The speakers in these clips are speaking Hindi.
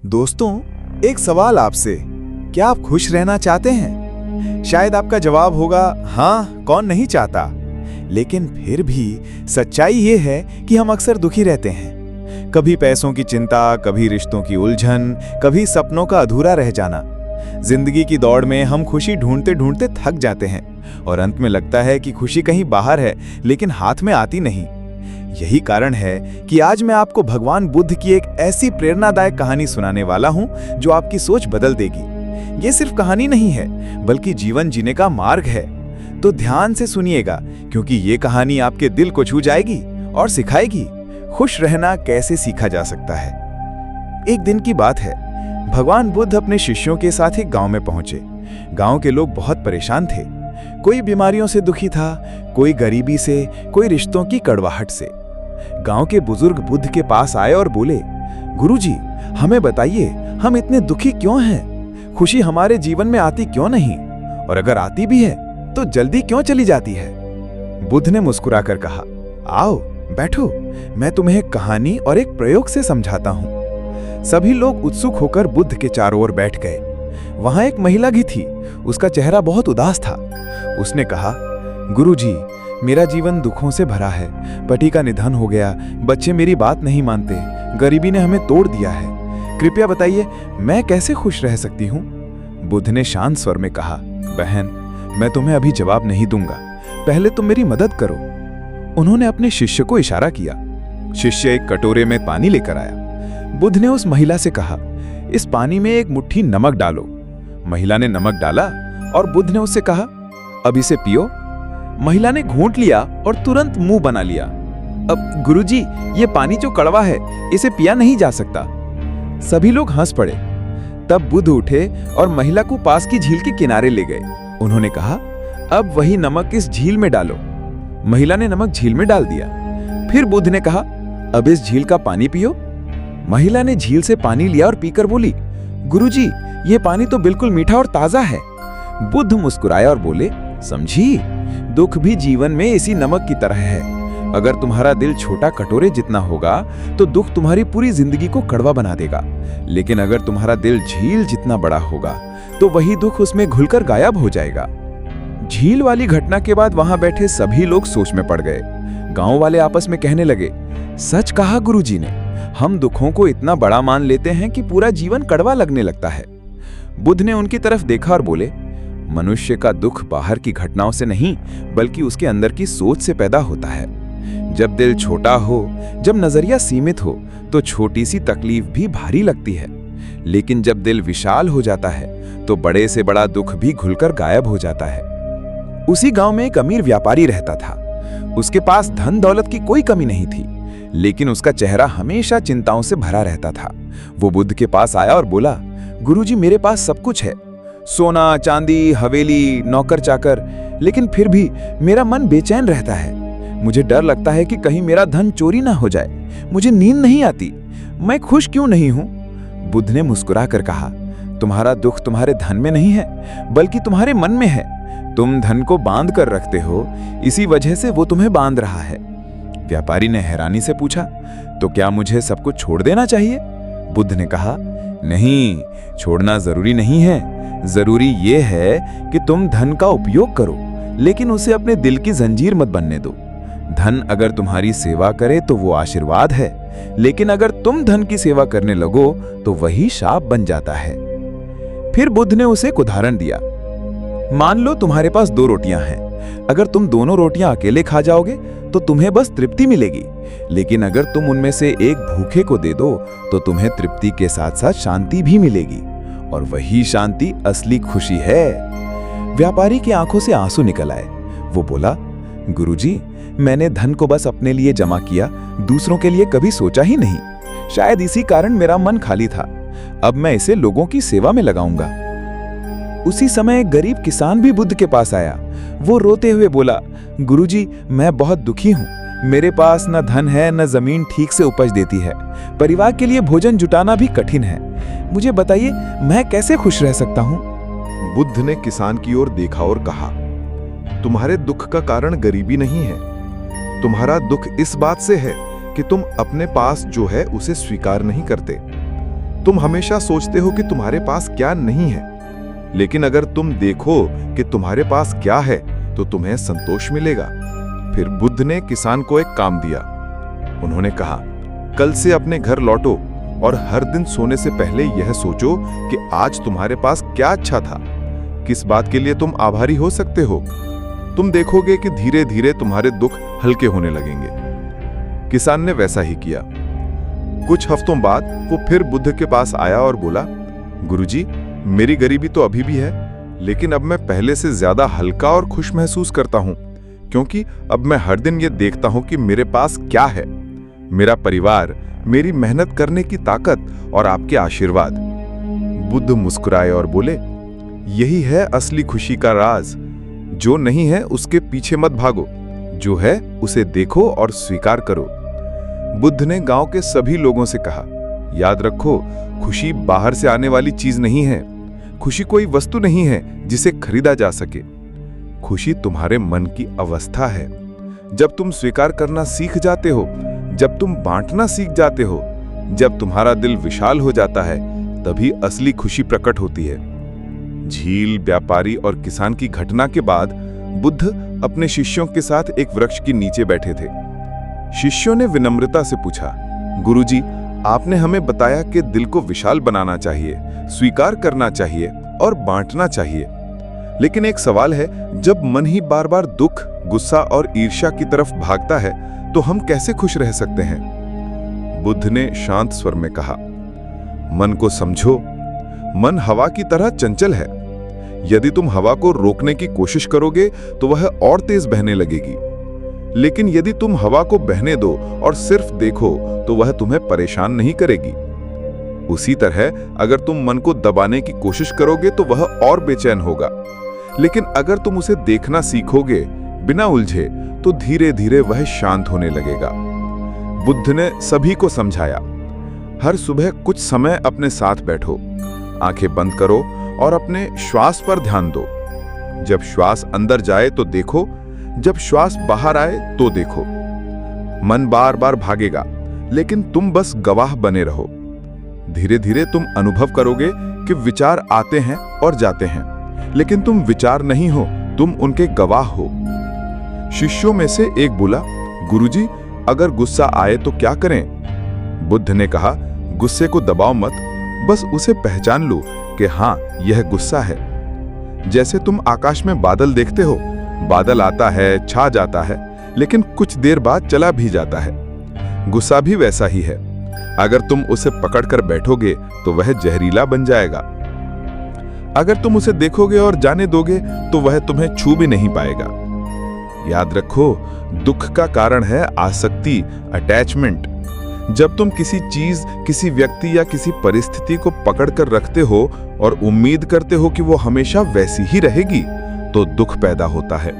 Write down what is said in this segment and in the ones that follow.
दोस्तों, एक सवाल आपसे, क्या आप खुश रहना चाहते हैं? शायद आपका जवाब होगा हाँ, कौन नहीं चाहता। लेकिन फिर भी सच्चाई ये है कि हम अक्सर दुखी रहते हैं। कभी पैसों की चिंता, कभी रिश्तों की उलझन, कभी सपनों का अधूरा रह जाना। जिंदगी की दौड़ में हम खुशी ढूंढते ढूंढते थक जाते हैं और अंत में लगता है कि खुशी कहीं बाहर है, लेकिन हाथ में आती नहीं। यही कारण है कि आज मैं आपको भगवान बुद्ध की एक ऐसी प्रेरणादायक कहानी सुनाने वाला हूं जो आपकी सोच बदल देगी। ये सिर्फ कहानी नहीं है, बल्कि जीवन जीने का मार्ग है। तो ध्यान से सुनिएगा, क्योंकि ये कहानी आपके दिल को छू जाएगी और सिखाएगी खुश रहना कैसे सीखा जा सकता है। एक दिन की बात है, भगवान बुद्ध अपने शिष्यों के साथ एक गांव में पहुंचे। गांव के लोग बहुत परेशान थे। कोई बीमारियों से दुखी था, कोई गरीबी से, कोई रिश्तों की कड़वाहट से। गांव के बुजुर्ग बुद्ध के पास आए और बोले, गुरुजी, हमें बताइए, हम इतने दुखी क्यों हैं? खुशी हमारे जीवन में आती क्यों नहीं? और अगर आती भी है तो जल्दी क्यों चली जाती है? बुद्ध ने मुस्कुराकर कहा, आओ बैठो, मैं तुम्हें एक कहानी और एक प्रयोग से समझाता हूं। सभी लोग उत्सुक होकर बुद्ध के चारों ओर बैठ गए। वहां एक महिला भी थी। उसका चेहरा बहुत उदास था। उसने कहा, गुरुजी, मेरा जीवन दुखों से भरा है। पति का निधन हो गया, बच्चे मेरी बात नहीं मानते, गरीबी ने हमें तोड़ दिया है। कृपया बताइए, मैं कैसे खुश रह सकती हूँ? बुद्ध ने शांत स्वर में कहा, बहन, मैं तुम्हें अभी जवाब नहीं दूंगा, पहले तुम मेरी मदद करो। उन्होंने अपने शिष्य को इशारा किया। शिष्य एक कटोरे में पानी लेकर आया। बुद्ध ने उस महिला से कहा, इस पानी में एक मुट्ठी नमक डालो। महिला ने नमक डाला और बुद्ध ने उससे कहा, अब इसे पियो। महिला ने घूंट लिया और तुरंत मुंह बना लिया। अब गुरुजी, ये पानी जो कड़वा है, इसे पिया नहीं जा सकता। सभी लोग हंस पड़े। तब बुद्ध उठे और महिला को पास की झील के किनारे ले गए। उन्होंने कहा, अब वही नमक इस झील में डालो। महिला ने नमक झील में डाल दिया। फिर बुद्ध ने कहा, अब इस झील का पानी पियो। महिला ने झील से पानी लिया और पीकर बोली, गुरुजी, ये पानी तो बिल्कुल मीठा और ताजा है। बुद्ध मुस्कुराया और बोले, समझी, दुख भी जीवन में इसी नमक की तरह है। अगर तुम्हारा दिल छोटा कटोरे जितना होगा तो दुख तुम्हारी पूरी जिंदगी को कड़वा बना देगा। लेकिन अगर तुम्हारा दिल झील जितना बड़ा होगा तो वही दुख उसमें घुलकर गायब हो जाएगा। झील वाली घटना के बाद वहां बैठे सभी लोग सोच में पड़ गए। गांव वाले आपस में कहने लगे, सच कहा गुरुजी ने, हम दुखों को इतना बड़ा मान लेते हैं कि पूरा जीवन कड़वा लगने लगता है। बुद्ध ने उनकी तरफ देखा और बोले, मनुष्य का दुख बाहर की घटनाओं से नहीं, बल्कि उसके अंदर की सोच से पैदा होता है। जब दिल छोटा हो, जब नजरिया सीमित हो, तो छोटी सी तकलीफ भी भारी लगती है। लेकिन जब दिल विशाल हो जाता है तो बड़े से बड़ा दुख भी घुलकर गायब हो जाता है। उसी गांव में एक अमीर व्यापारी रहता था। उसके पास धन दौलत की कोई कमी नहीं थी, लेकिन उसका चेहरा हमेशा चिंताओं से भरा रहता था। वो बुद्ध के पास आया और बोला, गुरुजी, मेरे पास सब कुछ है, सोना चांदी, हवेली, नौकर चाकर, लेकिन फिर भी मेरा मन बेचैन रहता है। मुझे डर लगता है कि कहीं मेरा धन चोरी ना हो जाए। मुझे नींद नहीं आती। मैं खुश क्यों नहीं हूं? बुद्ध ने मुस्कुराकर कहा, तुम्हारा दुख तुम्हारे धन में नहीं है, बल्कि तुम्हारे मन में है। तुम धन को बांध कर रखते हो, इसी वजह से वो तुम्हें बांध रहा है। व्यापारी ने हैरानी से पूछा, तो क्या मुझे सब कुछ छोड़ देना चाहिए? बुद्ध ने कहा, नहीं, छोड़ना जरूरी नहीं है। जरूरी ये है कि तुम धन का उपयोग करो, लेकिन उसे अपने दिल की जंजीर मत बनने दो। धन अगर तुम्हारी सेवा करे तो वो आशीर्वाद है, लेकिन अगर तुम धन की सेवा करने लगो तो वही शाप बन जाता है। फिर बुद्ध ने उसे एक उदाहरण दिया। मान लो तुम्हारे पास 2 रोटियां हैं। अगर तुम दोनों रोटियां अकेले खा जाओगे तो तुम्हें बस तृप्ति मिलेगी, लेकिन अगर तुम उनमें से एक भूखे को दे दो तो तुम्हें तृप्ति के साथ साथ शांति भी मिलेगी, और वही शांति असली खुशी है। व्यापारी की आंखों से आंसू निकल आए। वो बोला, गुरुजी, मैंने धन को बस अपने लिए जमा किया, दूसरों के लिए कभी सोचा ही नहीं। शायद इसी कारण मेरा मन खाली था। अब मैं इसे लोगों की सेवा में लगाऊंगा। उसी समय एक गरीब किसान भी बुद्ध के पास आया। वो रोते हुए बोला, गुरुजी, मैं बहुत दुखी हूँ। मेरे पास न धन है, न जमीन ठीक से उपज देती है। परिवार के लिए भोजन जुटाना भी कठिन है। मुझे बताइए, मैं कैसे खुश रह सकता हूँ? बुद्ध ने किसान की ओर देखा और कहा, तुम्हारे दुख का कारण गरीबी नहीं है। तुम्हारा दुख इस बात से है कि तुम अपने पास जो है उसे स्वीकार नहीं करते। तुम हमेशा सोचते हो कि तुम्हारे पास क्या नहीं है, लेकिन अगर तुम देखो कि तुम्हारे पास क्या है तो तुम्हें संतोष मिलेगा। फिर बुद्ध ने किसान को एक काम दिया। उन्होंने कहा, कल से अपने घर लौटो और हर दिन सोने से पहले यह सोचो कि आज तुम्हारे पास क्या अच्छा था, किस बात के लिए तुम आभारी हो सकते हो। तुम देखोगे कि धीरे धीरे तुम्हारे दुख हल्के होने लगेंगे। किसान ने वैसा ही किया। कुछ हफ्तों बाद वो फिर बुद्ध के पास आया और बोला, गुरुजी, मेरी गरीबी तो अभी भी है, लेकिन अब मैं पहले से ज्यादा हल्का और खुश महसूस करता हूं, क्योंकि अब मैं हर दिन ये देखता हूं कि मेरे पास क्या है, मेरा परिवार, मेरी मेहनत करने की ताकत और आपके आशीर्वाद। बुद्ध मुस्कुराए और बोले, यही है असली खुशी का राज। जो नहीं है उसके पीछे मत भागो, जो है उसे देखो और स्वीकार करो। बुद्ध ने गांव के सभी लोगों से कहा, याद रखो, खुशी बाहर से आने वाली चीज नहीं है। खुशी कोई वस्तु नहीं है जिसे खरीदा जा सके। खुशी तुम्हारे मन की अवस्था है। जब तुम स्वीकार करना सीख जाते हो, जब तुम बांटना सीख जाते हो, जब तुम्हारा दिल विशाल हो जाता है, तभी असली खुशी प्रकट होती है। झील, व्यापारी और किसान की घटना के बाद बुद्ध अपने शिष्यों के साथ एक वृक्ष के नीचे बैठे थे। शिष्यों ने विनम्रता से पूछा, गुरुजी, आपने हमें बताया कि दिल को विशाल बनाना चाहिए, स्वीकार करना चाहिए और बांटना चाहिए, लेकिन एक सवाल है, जब मन ही बार बार दुख, गुस्सा और ईर्ष्या की तरफ भागता है तो हम कैसे खुश रह सकते हैं? बुद्ध ने शांत स्वर में कहा, मन को समझो। मन हवा की तरह चंचल है। यदि तुम हवा को रोकने की कोशिश करोगे तो वह और तेज बहने लगेगी, लेकिन यदि तुम हवा को बहने दो और सिर्फ देखो तो वह तुम्हें परेशान नहीं करेगी। उसी तरह अगर तुम मन को दबाने की कोशिश करोगे तो वह और बेचैन होगा, लेकिन अगर तुम उसे देखना सीखोगे बिना उलझे तो धीरे धीरे वह शांत होने लगेगा। बुद्ध ने सभी को समझाया, हर सुबह कुछ समय अपने साथ बैठो, आंखें बंद करो और अपने श्वास पर ध्यान दो। जब श्वास अंदर जाए तो देखो, जब श्वास बाहर आए तो देखो। मन बार बार भागेगा, लेकिन तुम बस गवाह बने रहो। धीरे धीरे तुम अनुभव करोगे कि विचार आते हैं और जाते हैं, लेकिन तुम विचार नहीं हो, तुम उनके गवाह हो। शिष्यों में से एक बोला, गुरुजी, अगर गुस्सा आए तो क्या करें? बुद्ध ने कहा, गुस्से को दबाओ मत, बस उसे पहचान लो कि हाँ, यह गुस्सा है। जैसे तुम आकाश में बादल देखते हो, बादल आता है, छा जाता है, लेकिन कुछ देर बाद चला भी जाता है। गुस्सा भी वैसा ही है। अगर तुम उसे पकड़कर बैठोगे तो वह जहरीला बन जाएगा। अगर तुम उसे देखोगे और जाने दोगे तो वह तुम्हें छू भी नहीं पाएगा। याद रखो, दुख का कारण है आसक्ति, अटैचमेंट। जब तुम किसी चीज, किसी व्यक्ति या किसी परिस्थिति को पकड़कर रखते हो और उम्मीद करते हो कि वो हमेशा वैसी ही रहेगी, तो दुख पैदा होता है।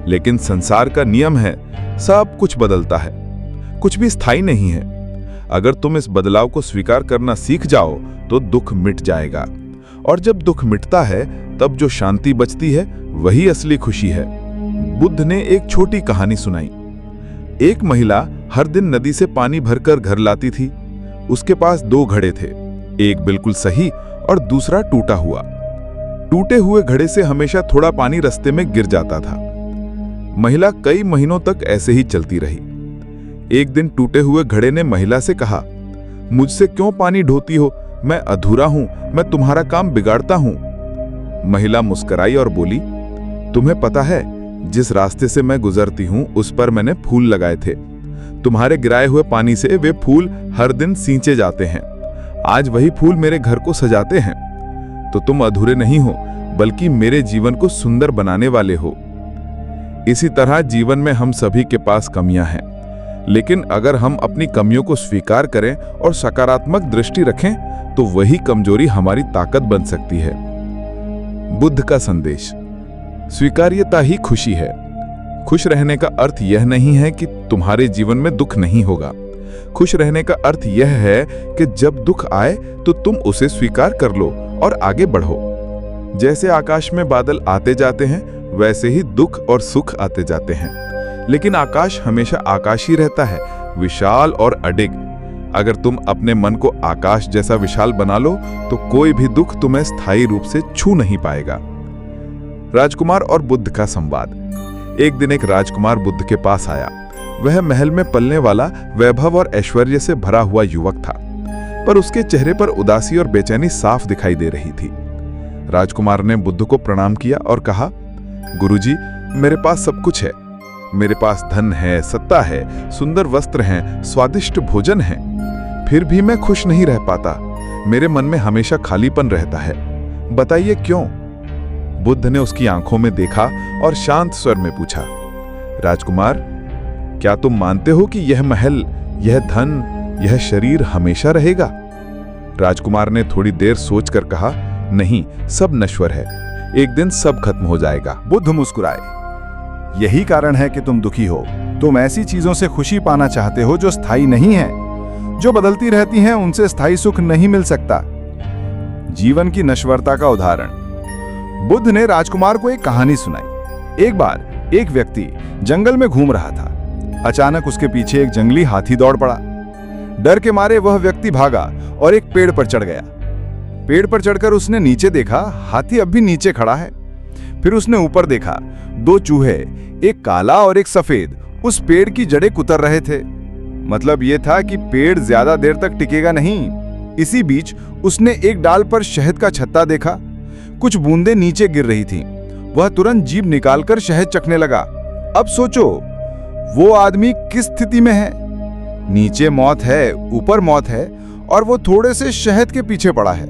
लेकिन संसार का नियम है, सब कुछ बदलता है, कुछ भी स्थायी नहीं है। अगर तुम इस बदलाव को स्वीकार करना सीख जाओ तो दुख मिट जाएगा, और जब दुख मिटता है तब जो शांति बचती है वही असली खुशी है। बुद्ध ने एक छोटी कहानी सुनाई। एक महिला हर दिन नदी से पानी भरकर घर लाती थी। उसके पास 2 घड़े थे, एक बिल्कुल सही और दूसरा टूटा हुआ। टूटे हुए घड़े से हमेशा थोड़ा पानी रास्ते में गिर जाता था। महिला कई महीनों तक ऐसे ही चलती रही। एक दिन टूटे हुए घड़े ने महिला से कहा, मुझसे क्यों पानी ढोती हो? मैं अधूरा हूं, मैं तुम्हारा काम बिगाड़ता हूं। महिला मुस्कुराई और बोली, तुम्हें पता है, जिस रास्ते से मैं गुजरती हूं उस पर मैंने फूल लगाए थे। तुम्हारे गिराए हुए पानी से वे फूल हर दिन सींचे जाते हैं। आज वही फूल मेरे घर को सजाते हैं। तो तुम अधूरे नहीं हो, बल्कि मेरे जीवन को सुंदर बनाने वाले हो। इसी तरह जीवन में हम सभी के पास कमियां हैं, लेकिन अगर हम अपनी कमियों को स्वीकार करें और सकारात्मक दृष्टि रखें तो वही कमजोरी हमारी ताकत बन सकती है। बुद्ध का संदेश, स्वीकार्यता ही खुशी है। खुश रहने का अर्थ यह नहीं है कि तुम्हारे जीवन में दुख नहीं होगा। खुश रहने का अर्थ यह है कि जब दुख आए तो तुम उसे स्वीकार कर लो और आगे बढ़ो। जैसे आकाश में बादल आते जाते हैं, वैसे ही दुख और सुख आते जाते हैं, लेकिन आकाश हमेशा आकाश ही रहता है, विशाल और अडिग। अगर तुम अपने मन को आकाश जैसा विशाल बना लो तो कोई भी दुख तुम्हें स्थायी रूप से छू नहीं पाएगा। राजकुमार और बुद्ध का संवाद। एक दिन एक राजकुमार बुद्ध के पास आया। वह महल में पलने वाला वैभव और ऐश्वर्य से भरा हुआ युवक था, पर उसके चेहरे पर उदासी और बेचैनी साफ दिखाई दे रही थी। राजकुमार ने बुद्ध को प्रणाम किया और कहा, गुरुजी, मेरे पास सब कुछ है। मेरे पास धन है, सत्ता है, सुंदर वस्त्र हैं, स्वादिष्ट भोजन है, फिर भी मैं खुश नहीं रह पाता। मेरे मन में हमेशा खालीपन रहता है। बताइए क्यों? बुद्ध ने उसकी आंखों में देखा और शांत स्वर में पूछा, राजकुमार, क्या तुम मानते हो कि यह महल, यह धन, यह शरीर हमेशा रहेगा? राजकुमार ने थोड़ी देर सोचकर कहा, नहीं, सब नश्वर है, एक दिन सब खत्म हो जाएगा। बुद्ध मुस्कुराए। यही कारण है कि तुम दुखी हो। तुम ऐसी चीजों से खुशी पाना चाहते हो जो स्थायी नहीं है। जो बदलती रहती हैं उनसे स्थायी सुख नहीं मिल सकता। जीवन की नश्वरता का उदाहरण। बुद्ध ने राजकुमार को एक कहानी सुनाई। एक बार एक व्यक्ति जंगल में घूम रहा था। अचानक उसके पीछे एक जंगली हाथी दौड़ पड़ा। डर के मारे वह व्यक्ति भागा और एक पेड़ पर चढ़ गया। पेड़ पर चढ़कर उसने नीचे देखा, हाथी अब भी नीचे खड़ा है। फिर उसने ऊपर देखा, दो चूहे, एक काला और एक सफेद, उस पेड़ की जड़ें कुतर रहे थे। मतलब यह था कि पेड़ ज्यादा देर तक टिकेगा नहीं। इसी बीच उसने एक डाल पर शहद का छत्ता देखा। कुछ बूंदें नीचे गिर रही थीं। वह तुरंत जीभ निकालकर शहद चखने लगा। अब सोचो, वो आदमी किस स्थिति में है? नीचे मौत है, ऊपर मौत है, और वो थोड़े से शहद के पीछे पड़ा है।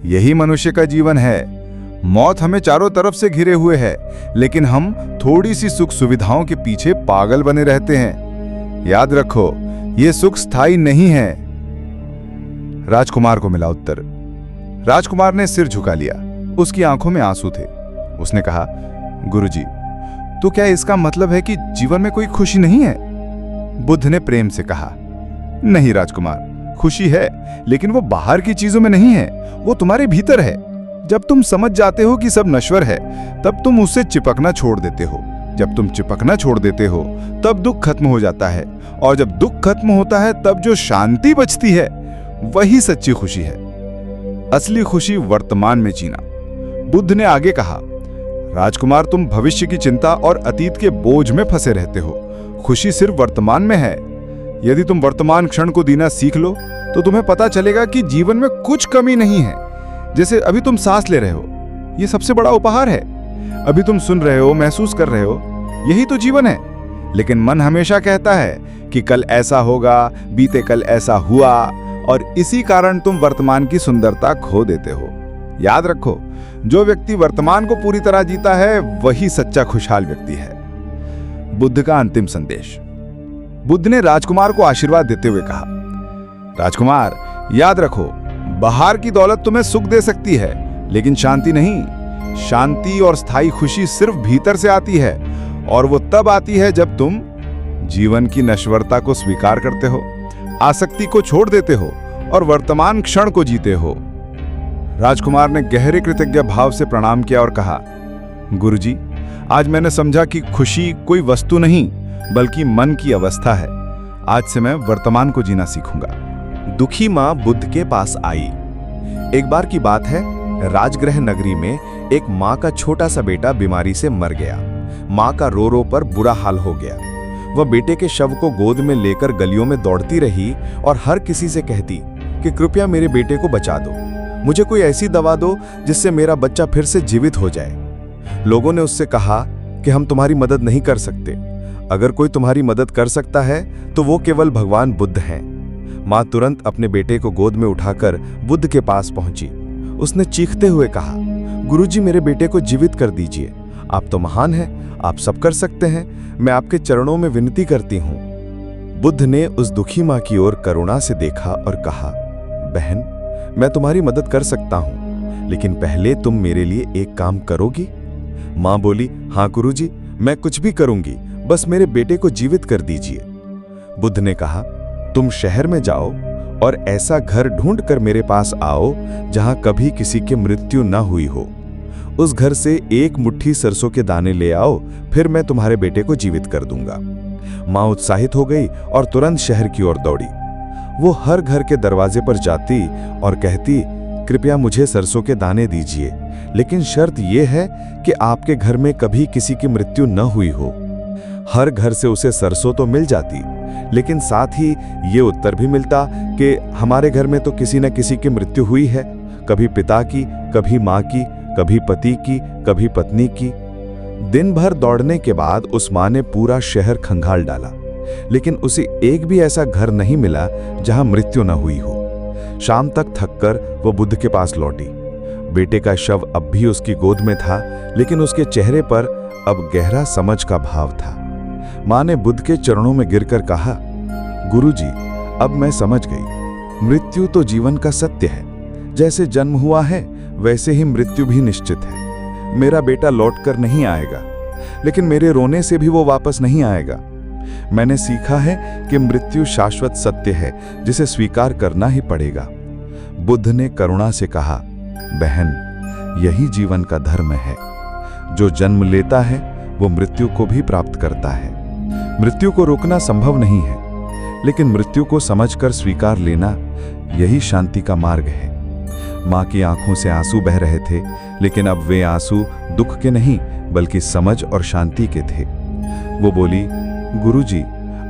यही मनुष्य का जीवन है। मौत हमें चारों तरफ से घिरे हुए है, लेकिन हम थोड़ी सी सुख सुविधाओं के पीछे पागल बने रहते हैं। याद रखो, ये सुख स्थायी नहीं है। राजकुमार को मिला उत्तर। राजकुमार ने सिर झुका लिया। उसकी आंखों में आंसू थे। उसने कहा, गुरुजी, तो क्या इसका मतलब है कि जीवन में कोई खुशी नहीं है? बुद्ध ने प्रेम से कहा, नहीं राजकुमार, खुशी है, लेकिन वो बाहर की चीजों में नहीं है, वो तुम्हारे भीतर है। जब तुम समझ जाते हो कि सब नश्वर है, तब तुम उससे चिपकना छोड़ देते हो। जब तुम चिपकना छोड़ देते हो, तब दुख खत्म हो जाता है, और जब दुख खत्म होता है, तब जो शांति बचती है, वही सच्ची खुशी है। असली खुशी वर्तमान में जीना। बुद्ध ने आगे कहा, राजकुमार, तुम भविष्य की चिंता और अतीत के बोझ में फंसे रहते हो। खुशी सिर्फ वर्तमान में है। यदि तुम वर्तमान क्षण को जीना सीख लो, तो तुम्हें पता चलेगा कि जीवन में कुछ कमी नहीं है। जैसे अभी तुम सांस ले रहे हो, ये सबसे बड़ा उपहार है। अभी तुम सुन रहे हो, महसूस कर रहे हो, यही तो जीवन है। लेकिन मन हमेशा कहता है कि कल ऐसा होगा, बीते कल ऐसा हुआ, और इसी कारण तुम वर्तमान की सुंदरता खो देते हो। याद रखो, जो व्यक्ति वर्तमान को पूरी तरह जीता है, वही सच्चा खुशहाल व्यक्ति है। बुद्ध का अंतिम संदेश। बुद्ध ने राजकुमार को आशीर्वाद देते हुए कहा, राजकुमार, याद रखो, बाहर की दौलत तुम्हें सुख दे सकती है, लेकिन शांति नहीं। शांति और स्थायी खुशी सिर्फ भीतर से आती है, और वो तब आती है जब तुम जीवन की नश्वरता को स्वीकार करते हो, आसक्ति को छोड़ देते हो, और वर्तमान क्षण को जीते हो। राजकुमार ने गहरे कृतज्ञ भाव से प्रणाम किया और कहा, गुरुजी, आज मैंने समझा कि खुशी कोई वस्तु नहीं, बल्कि मन की अवस्था है। आज से मैं वर्तमान को जीना सीखूंगा। दुखी माँ बुद्ध के पास आई। एक बार की बात है, राजगृह नगरी में एक माँ का छोटा सा बेटा बीमारी से मर गया। माँ का रो रो पर बुरा हाल हो गया। वह बेटे के शव को गोद में लेकर गलियों में दौड़ती रही और हर किसी से कहती कि कृपया मेरे बेटे को बचा दो, मुझे कोई ऐसी दवा दो जिससे मेरा बच्चा फिर से जीवित हो जाए। लोगों ने उससे कहा कि हम तुम्हारी मदद नहीं कर सकते। अगर कोई तुम्हारी मदद कर सकता है तो वो केवल भगवान बुद्ध हैं। माँ तुरंत अपने बेटे को गोद में उठाकर बुद्ध के पास पहुंची। उसने चीखते हुए कहा, गुरुजी, मेरे बेटे को जीवित कर दीजिए। आप तो महान हैं, आप सब कर सकते हैं। मैं आपके चरणों में विनती करती हूँ। बुद्ध ने उस दुखी माँ की ओर करुणा से देखा और कहा, बहन, मैं तुम्हारी मदद कर सकता हूँ, लेकिन पहले तुम मेरे लिए एक काम करोगी? माँ बोली, हाँ गुरुजी, मैं कुछ भी करूंगी, बस मेरे बेटे को जीवित कर दीजिए। बुद्ध ने कहा, तुम शहर में जाओ और ऐसा घर ढूंढ कर मेरे पास आओ जहां कभी किसी की मृत्यु न हुई हो। उस घर से एक मुट्ठी सरसों के दाने ले आओ, फिर मैं तुम्हारे बेटे को जीवित कर दूंगा। माँ उत्साहित हो गई और तुरंत शहर की ओर दौड़ी। वो हर घर के दरवाजे पर जाती और कहती, कृपया मुझे सरसों के दाने दीजिए, लेकिन शर्त यह है कि आपके घर में कभी किसी की मृत्यु न हुई हो। हर घर से उसे सरसों तो मिल जाती, लेकिन साथ ही ये उत्तर भी मिलता कि हमारे घर में तो किसी न किसी की मृत्यु हुई है, कभी पिता की, कभी माँ की, कभी पति की, कभी पत्नी की। दिन भर दौड़ने के बाद उस माँ ने पूरा शहर खंगाल डाला, लेकिन उसे एक भी ऐसा घर नहीं मिला जहां मृत्यु न हुई हो। शाम तक थककर वो बुद्ध के पास लौटी। बेटे का शव अब भी उसकी गोद में था, लेकिन उसके चेहरे पर अब गहरा समझ का भाव था। माँ ने बुद्ध के चरणों में गिरकर कहा, गुरुजी, अब मैं समझ गई, मृत्यु तो जीवन का सत्य है। जैसे जन्म हुआ है वैसे ही मृत्यु भी निश्चित है। मेरा बेटा लौटकर नहीं आएगा, लेकिन मेरे रोने से भी वो वापस नहीं आएगा। मैंने सीखा है कि मृत्यु शाश्वत सत्य है, जिसे स्वीकार करना ही पड़ेगा। बुद्ध ने करुणा से कहा, बहन, यही जीवन का धर्म है। जो जन्म लेता है वो मृत्यु को भी प्राप्त करता है। मृत्यु को रोकना संभव नहीं है, लेकिन मृत्यु को समझकर स्वीकार लेना, यही शांति का मार्ग है। माँ की आंखों से आंसू बह रहे थे, लेकिन अब वे आंसू दुख के नहीं बल्कि समझ और शांति के थे। वो बोली, गुरुजी,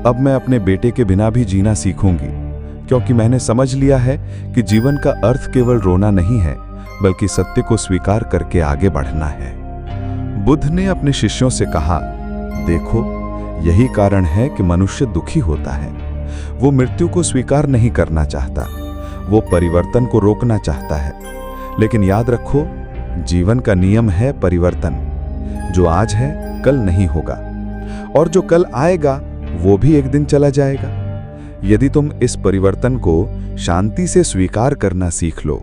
अब मैं अपने बेटे के बिना भी जीना सीखूंगी, क्योंकि मैंने समझ लिया है कि जीवन का अर्थ केवल रोना नहीं है, बल्कि सत्य को स्वीकार करके आगे बढ़ना है। बुद्ध ने अपने शिष्यों से कहा, देखो, यही कारण है कि मनुष्य दुखी होता है। वो मृत्यु को स्वीकार नहीं करना चाहता, वो परिवर्तन को रोकना चाहता है। लेकिन याद रखो, जीवन का नियम है परिवर्तन। जो आज है कल नहीं होगा, और जो कल आएगा वो भी एक दिन चला जाएगा। यदि तुम इस परिवर्तन को शांति से स्वीकार करना सीख लो,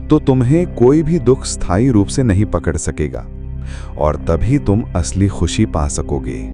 तो तुम्हें कोई भी दुख स्थायी रूप से नहीं पकड़ सकेगा, और तभी तुम असली खुशी पा सकोगे।